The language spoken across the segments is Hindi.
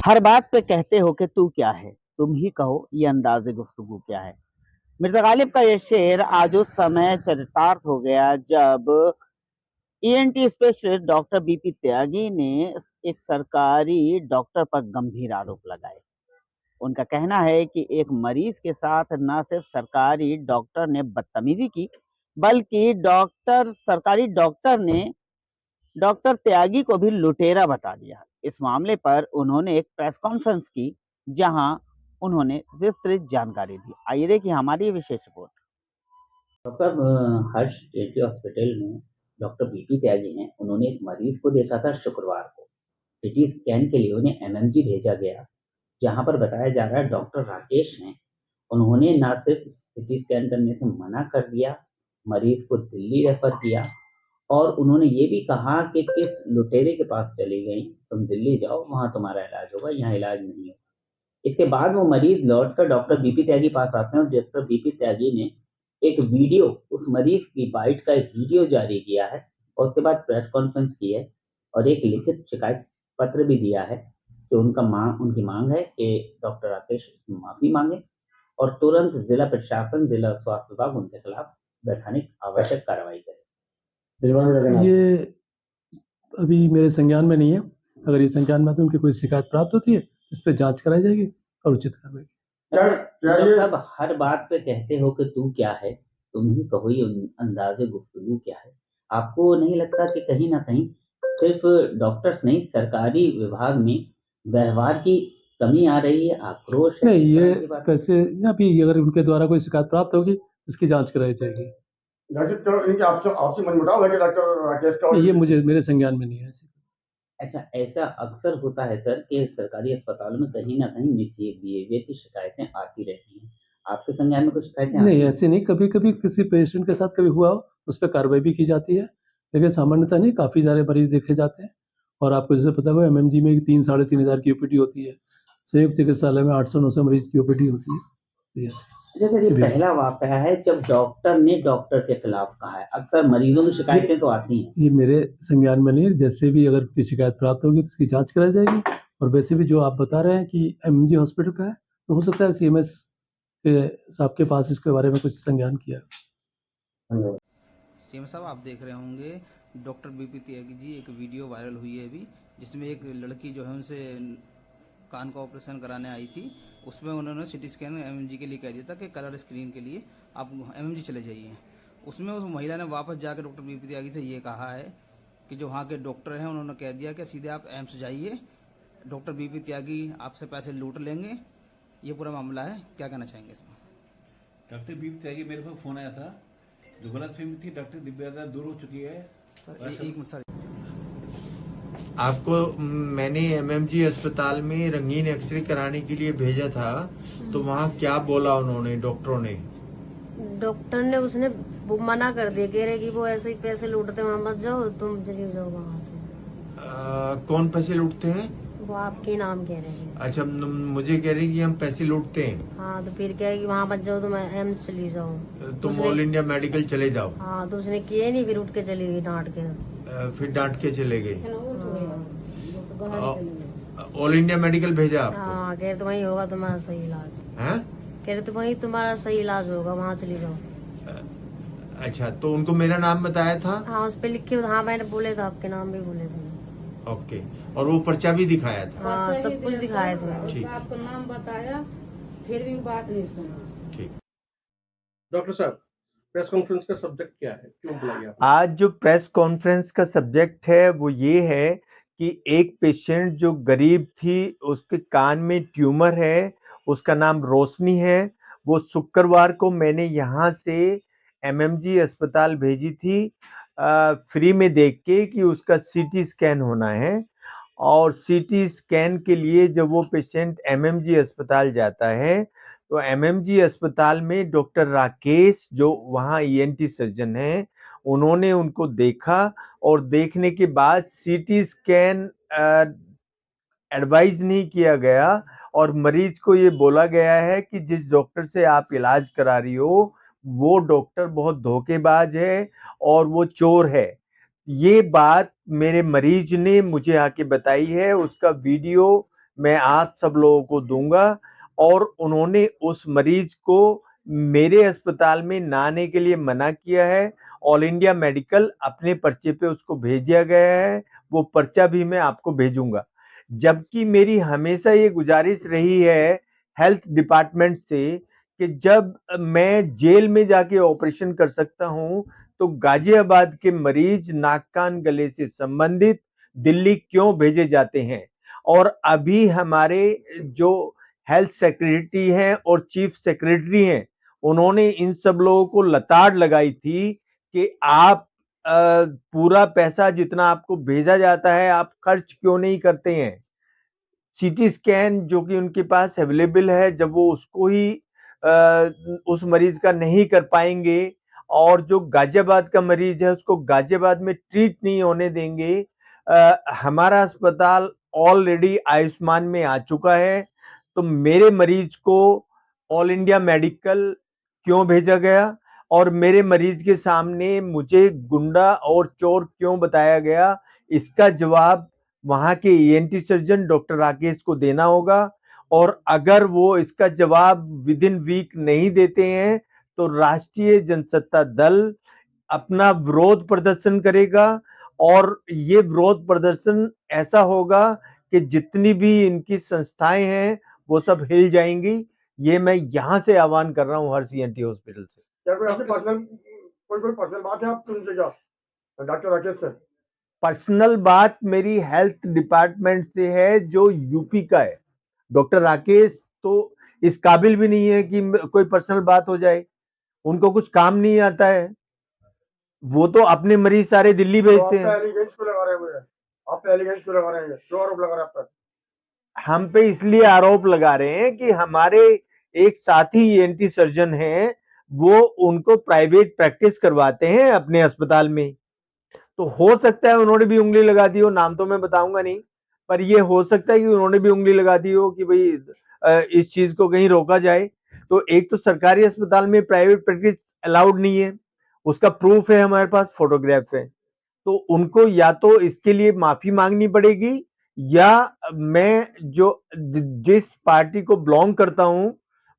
हर बात पे कहते हो कि तू क्या है, तुम ही कहो ये अंदाज़े गुफ्तगू क्या है। मिर्ज़ा गालिब का ये शेर आज उस समय चरितार्थ हो गया जब ईएनटी स्पेशलिस्ट डॉक्टर बीपी त्यागी ने एक सरकारी डॉक्टर पर गंभीर आरोप लगाए। उनका कहना है कि एक मरीज के साथ न सिर्फ सरकारी डॉक्टर ने बदतमीजी की, बल्कि सरकारी डॉक्टर ने डॉक्टर त्यागी को भी लुटेरा बता दिया। इस मामले पर उन्होंने एक प्रेस कॉन्फ्रेंस की, जहां उन्होंने विस्तृत जानकारी दी। आइए देखिए हमारी ये विशेष रिपोर्ट। डॉक्टर हर्ष एटी हॉस्पिटल में डॉक्टर बीपी त्यागी हैं। उन्होंने एक मरीज को देखा था शुक्रवार को। सिटी स्कैन के लिए उन्हें एमएमजी भेजा गया, जहां पर बताया जा रहा है डॉक्टर राकेश हैं। उन्होंने ना सिर्फ सिटी स्कैन करने से मना कर दिया, मरीज को दिल्ली रेफर किया और उन्होंने ये भी कहा कि किस लुटेरे के पास चली गई, तुम दिल्ली जाओ, वहां तुम्हारा इलाज होगा, यहाँ इलाज नहीं होगा। इसके बाद वो मरीज लौटकर डॉक्टर बीपी त्यागी पास आते हैं और डॉक्टर बीपी त्यागी ने एक वीडियो, उस मरीज की बाइट का एक वीडियो जारी किया है और उसके बाद प्रेस कॉन्फ्रेंस की है और एक लिखित शिकायत पत्र भी दिया है कि उनकी मांग है कि डॉक्टर राकेश माफी मांगे और तुरंत जिला प्रशासन, जिला स्वास्थ्य विभाग उनके खिलाफ वैधानिक आवश्यक कार्रवाई करे। ये अभी मेरे संज्ञान में नहीं है। अगर ये संज्ञान में तो उनकी कोई शिकायत प्राप्त होती है, इस पे जांच कराई जाएगी और उचित कार्रवाई। मतलब हर बात पे कहते हो कि तू क्या है, तुम ही कहो ये अंदाज़े गुफ्तगू क्या है। आपको नहीं लगता कि कहीं न कहीं सिर्फ डॉक्टर्स नहीं, सरकारी विभाग में व्यवहार की कमी आ रही है, आक्रोश है? नहीं, ये कैसे, अभी अगर उनके द्वारा कोई शिकायत प्राप्त होगी तो इसकी जांच कराई जाएगी। इनके आपसे मनमुटाव है कि डॉक्टर राकेश का? ये मेरे संज्ञान में नहीं है ऐसी। अच्छा, ऐसा अक्सर होता है सर कि सरकारी अस्पतालों में कहीं न कहीं मिसबिहेवियर की शिकायतें आती रहती हैं। आपके संज्ञान में कुछ शिकायतें आती नहीं, हैं? ऐसे नहीं। कभी-कभी किसी पेशेंट के साथ कभी हुआ हो, उस पे कार्रवाई भी की जाती है, लेकिन सामान्यतः नहीं। काफ़ी सारे मरीज़ देखे जाते हैं और आपको जैसे पता होगा एमएमजी में 3 साढ़े 3 हज़ार की ओपीडी होती है। संयुक्त चिकित्सालय में 800-900 मरीज़ की ओपीडी होती है। तो यस। अच्छा सर, ये पहला वाक़या है जब डॉक्टर ने डॉक्टर के खिलाफ कहा है। अक्सर मरीजों की शिकायतें तो आती हैं। ये मेरे संज्ञान में नहीं है। जैसे भी अगर कोई शिकायत प्राप्त होगी तो उसकी जांच कराई जाएगी। और वैसे भी जो आप बता रहे हैं कि एमएमजी हॉस्पिटल का है, तो हो सकता है सीएमएस के साहब के पास इसके बारे में कुछ संज्ञान किया। सीएम साहब, आप देख रहे होंगे डॉक्टर बीपी त्यागी जी, एक वीडियो वायरल हुई है अभी, जिसमें एक लड़की जो है उनसे कान का ऑपरेशन कराने आई थी। उसमें उन्होंने सिटी स्कैन एमएमजी के लिए कह दिया था कि कलर स्क्रीन के लिए आप एमएमजी चले जाइए। उसमें उस महिला ने वापस जाकर डॉक्टर बीपी त्यागी से ये कहा है कि जो वहाँ के डॉक्टर हैं उन्होंने कह दिया कि सीधे आप एम्स जाइए, डॉक्टर बीपी त्यागी आपसे पैसे लूट लेंगे। ये पूरा मामला है, क्या कहना चाहेंगे इसमें? डॉक्टर बीपी त्यागी, मेरे पास फोन आया था, जो गलतफहमी थी डॉक्टर दिव्या दूर हो चुकी है। सर एक मिनट सर, आपको मैंने एमएमजी अस्पताल में रंगीन एक्सरे कराने के लिए भेजा था, तो वहाँ क्या बोला उन्होंने, डॉक्टरों ने? डॉक्टर ने उसने वो मना कर दिया, कह रहे कि वो ऐसे ही पैसे लूटते, वहाँ मत जाओ, तुम चले जाओ वहाँ। कौन पैसे लूटते हैं? वो आपके नाम कह रहे हैं। अच्छा, मुझे कह रही कि हम पैसे लूटते हैं। हाँ, तो फिर क्या है कि वहाँ मत जाओ, तुम एम्स चली जाओ। तुम ऑल इंडिया मेडिकल चले जाओ। हाँ, तो उसने किए नहीं, फिर उठ के चली गई डांट के। फिर डांट के चले गए। ऑल इंडिया मेडिकल भेजा आपको? हाँ, कह रहे तो वही होगा तुम्हारा सही इलाज। हैं? कह रहे तो वही तुम्हारा सही इलाज होगा, वहाँ चली जाओ। अच्छा, तो उनको मेरा नाम बताया था? हाँ, उस पे लिखे, हाँ मैंने बोले था, आपके नाम भी बोले थे। ओके, और वो पर्चा भी दिखाया था? हाँ, सब कुछ दिखाया था। ठीक, आपका नाम बताया, फिर भी बात नहीं सुना। ठीक। डॉक्टर साहब, प्रेस कॉन्फ्रेंस का सब्जेक्ट क्या है, क्यों बुलाया? आज जो प्रेस कॉन्फ्रेंस का सब्जेक्ट है वो ये है कि एक पेशेंट जो गरीब थी, उसके कान में ट्यूमर है, उसका नाम रोशनी है। वो शुक्रवार को मैंने यहाँ से एमएमजी अस्पताल भेजी थी फ्री में देख के कि उसका सीटी स्कैन होना है। और सीटी स्कैन के लिए जब वो पेशेंट एमएमजी अस्पताल जाता है, तो एमएमजी अस्पताल में डॉक्टर राकेश, जो वहाँ ईएनटी सर्जन हैं, उन्होंने उनको देखा और देखने के बाद सीटी स्कैन एडवाइज नहीं किया गया और मरीज को ये बोला गया है कि जिस डॉक्टर से आप इलाज करा रही हो, वो डॉक्टर बहुत धोखेबाज है और वो चोर है। ये बात मेरे मरीज ने मुझे आके बताई है, उसका वीडियो मैं आप सब लोगों को दूंगा। और उन्होंने उस मरीज को मेरे अस्पताल में ना आने के लिए मना किया है। ऑल इंडिया मेडिकल अपने पर्चे पे उसको भेज दिया गया है, वो पर्चा भी मैं आपको भेजूंगा। जबकि मेरी हमेशा ये गुजारिश रही है हेल्थ डिपार्टमेंट से कि जब मैं जेल में जाके ऑपरेशन कर सकता हूं तो गाजियाबाद के मरीज नाक कान गले से संबंधित दिल्ली क्यों भेजे जाते हैं। और अभी हमारे जो हेल्थ सेक्रेटरी हैं और चीफ सेक्रेटरी हैं, उन्होंने इन सब लोगों को लताड़ लगाई थी कि आप पूरा पैसा जितना आपको भेजा जाता है आप खर्च क्यों नहीं करते हैं। सीटी स्कैन जो कि उनके पास अवेलेबल है, जब वो उसको ही उस मरीज का नहीं कर पाएंगे और जो गाजियाबाद का मरीज है उसको गाजियाबाद में ट्रीट नहीं होने देंगे। हमारा अस्पताल ऑलरेडी आयुष्मान में आ चुका है, तो मेरे मरीज को ऑल इंडिया मेडिकल क्यों भेजा गया और मेरे मरीज के सामने मुझे गुंडा और चोर क्यों बताया गया, इसका जवाब वहां के ईएनटी सर्जन डॉक्टर राकेश को देना होगा। और अगर वो इसका जवाब विद इन वीक नहीं देते हैं तो राष्ट्रीय जनसत्ता दल अपना विरोध प्रदर्शन करेगा। और ये विरोध प्रदर्शन ऐसा होगा कि जितनी भी इनकी संस्थाएं हैं वो सब हिल जाएंगी। ये मैं यहाँ से आह्वान कर रहा हूँ हर सीएनटी हॉस्पिटल से। क्या कोई आपकी कोई पर्सनल बात है आपकी उनसे क्या डॉक्टर राकेश से? पर्सनल बात मेरी हेल्थ डिपार्टमेंट से है जो यूपी का है। डॉक्टर राकेश तो इस काबिल भी नहीं है कि कोई पर्सनल बात हो जाए, उनको कुछ काम नहीं आता है, वो तो अपने मरीज सारे दिल्ली भेजते हैं। एलिगेंस क्यों लगा रहे हैं मुझे? आप पे एलिगेंस क्यों लगा रहे हैं? क्यों आरोप लगा रहे हैं आप पर? हम पे इसलिए आरोप लगा रहे हैं कि हमारे एक साथी ईएनटी सर्जन हैं, वो उनको प्राइवेट प्रैक्टिस करवाते हैं अपने अस्पताल में। तो हो सकता है उन्होंने भी उंगली लगा दी हो, नाम तो मैं बताऊंगा नहीं, पर ये हो सकता है कि उन्होंने भी उंगली लगा दी हो कि भाई इस चीज को कहीं रोका जाए। तो एक तो सरकारी अस्पताल में प्राइवेट प्रैक्टिस अलाउड नहीं है, उसका प्रूफ है हमारे पास, फोटोग्राफ है। तो उनको या तो इसके लिए माफी मांगनी पड़ेगी या मैं जो जिस पार्टी को बिलोंग करता हूं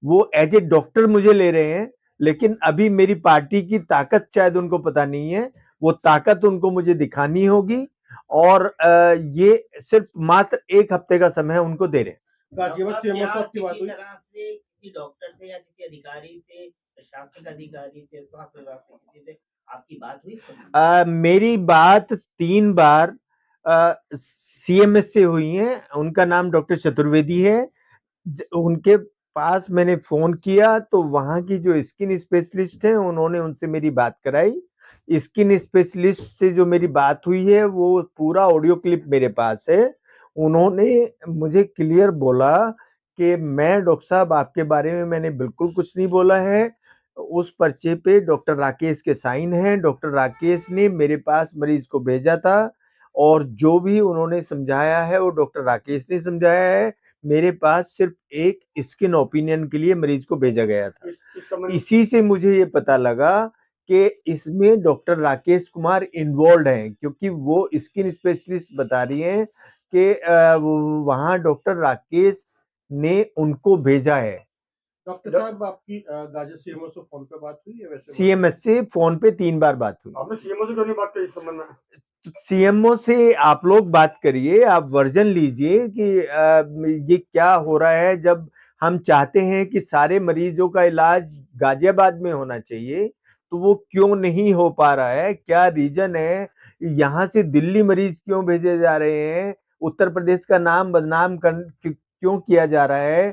वो एज ए डॉक्टर मुझे ले रहे हैं, लेकिन अभी मेरी पार्टी की ताकत शायद उनको पता नहीं है, वो ताकत उनको मुझे दिखानी होगी। और ये सिर्फ मात्र 1 हफ्ते का समय उनको दे रहे हैं। गाजियाबाद सीएमओ साहब की बात हुई? से किसी डॉक्टर से या किसी अधिकारी से, प्रशासनिक अधिकारी से, स्वास्थ्य विभाग से किसी से आपकी बात हुई? मेरी बात 3 बार सीएमएस से हुई है, उनका नाम डॉक्टर चतुर्वेदी है। उनके पास मैंने फोन किया तो वहां की जो स्किन स्पेशलिस्ट है उन्होंने उनसे मेरी बात कराई। स्किन स्पेशलिस्ट से जो मेरी बात हुई है वो पूरा ऑडियो क्लिप मेरे पास है। उन्होंने मुझे क्लियर बोला कि मैं डॉक्टर साहब आपके बारे में मैंने बिल्कुल कुछ नहीं बोला है, उस पर्चे पे डॉक्टर राकेश के साइन हैं, डॉक्टर राकेश ने मेरे पास मरीज को भेजा था और जो भी उन्होंने समझाया है वो डॉक्टर राकेश ने समझाया है। मेरे पास सिर्फ एक स्किन ओपिनियन के लिए मरीज को भेजा गया था। इसी से मुझे ये पता लगा कि इसमें डॉक्टर राकेश कुमार इन्वॉल्व हैं, क्योंकि वो स्किन स्पेशलिस्ट बता रही हैं कि वहां डॉक्टर राकेश ने उनको भेजा है। डॉक्टर साहब आपकी गाजिया सीएमओ से फोन पे बात हुई है? वैसे सीएमएस से फोन पे 3 बार बात हुई। आपने सीएमओ से क्यों नहीं बात करी इस संबंध में? सीएमओ से आप लोग बात करिए, आप वर्जन लीजिए कि ये क्या हो रहा है। जब हम चाहते हैं कि सारे मरीजों का इलाज गाजियाबाद में होना चाहिए तो वो क्यों नहीं हो पा रहा है, क्या रीजन है, यहाँ से दिल्ली मरीज क्यों भेजे जा रहे हैं, उत्तर प्रदेश का नाम बदनाम क्यों किया जा रहा है।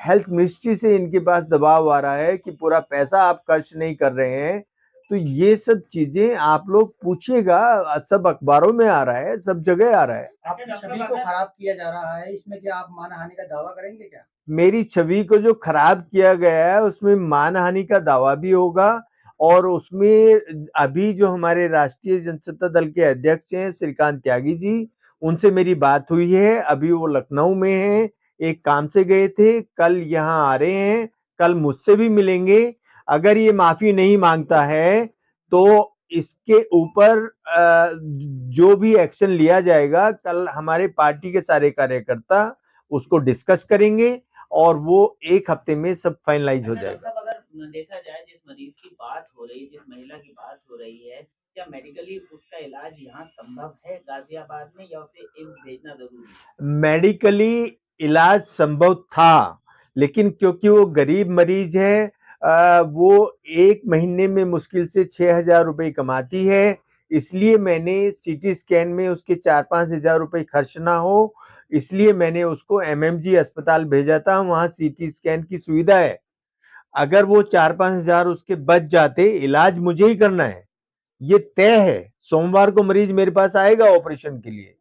हेल्थ मिनिस्ट्री से इनके पास दबाव आ रहा है कि पूरा पैसा आप खर्च नहीं कर रहे हैं। तो ये सब चीजें आप लोग पूछिएगा, सब अखबारों में आ रहा है, सब जगह आ रहा है। आपकी छवि को खराब किया जा रहा है, इसमें क्या आप मानहानि का दावा करेंगे क्या? मेरी छवि को जो खराब किया गया है उसमें मानहानि का दावा भी होगा और उसमें अभी जो हमारे राष्ट्रीय जनसत्ता दल के अध्यक्ष हैं श्रीकांत त्यागी जी, उनसे मेरी बात हुई है। अभी वो लखनऊ में हैं, एक काम से गए थे, कल यहाँ आ रहे हैं, कल मुझसे भी मिलेंगे। अगर ये माफी नहीं मांगता है तो इसके ऊपर जो भी एक्शन लिया जाएगा, कल हमारे पार्टी के सारे कार्यकर्ता उसको डिस्कस करेंगे और वो 1 हफ्ते में सब फाइनलाइज हो अच्छा डॉक्टर जाएगा। साहब, अगर देखा जाए जिस मरीज की बात हो रही, जिस महिला की बात हो रही है, क्या मेडिकली उसका इलाज यहाँ संभव है गाजियाबाद में, या उसे एम्स भेजना जरूरी है? मेडिकली इलाज संभव था, लेकिन क्योंकि वो गरीब मरीज है, वो 1 महीने में मुश्किल से 6,000 रुपए कमाती है, इसलिए मैंने सीटी स्कैन में उसके 4-5 हज़ार रुपए खर्च ना हो, इसलिए मैंने उसको एमएमजी अस्पताल भेजा था। वहाँ सीटी स्कैन की सुविधा है। अगर वो 4-5 हज़ार उसके बच जाते, इलाज मुझे ही करना है, ये तय है। सोमवार को मरीज मेरे पास आएगा ऑपरेशन के लिए।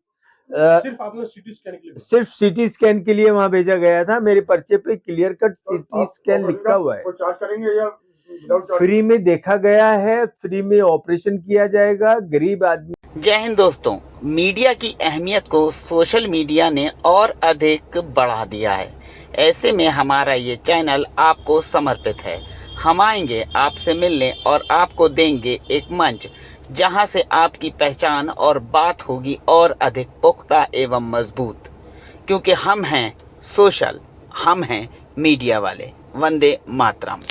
सिर्फ आपने सीटी स्कैन के लिए भेजा? सिर्फ सीटी स्कैन के लिए वहां भेजा गया था। मेरे पर्चे पे क्लियर कट सीटी स्कैन लिखा हुआ है। कोई चार्ज करेंगे या विदाउट चार्ज? फ्री में देखा गया है, फ्री में ऑपरेशन किया जाएगा। गरीब आदमी। जय हिंद दोस्तों, मीडिया की अहमियत को सोशल मीडिया ने और अधिक बढ़ा दिया है। ऐसे में हमारा ये चैनल आपको समर्पित है। हम आएंगे आपसे मिलने और आपको देंगे एक मंच, जहां से आपकी पहचान और बात होगी और अधिक पुख्ता एवं मजबूत, क्योंकि हम हैं सोशल, हम हैं मीडिया वाले। वंदे मातरम।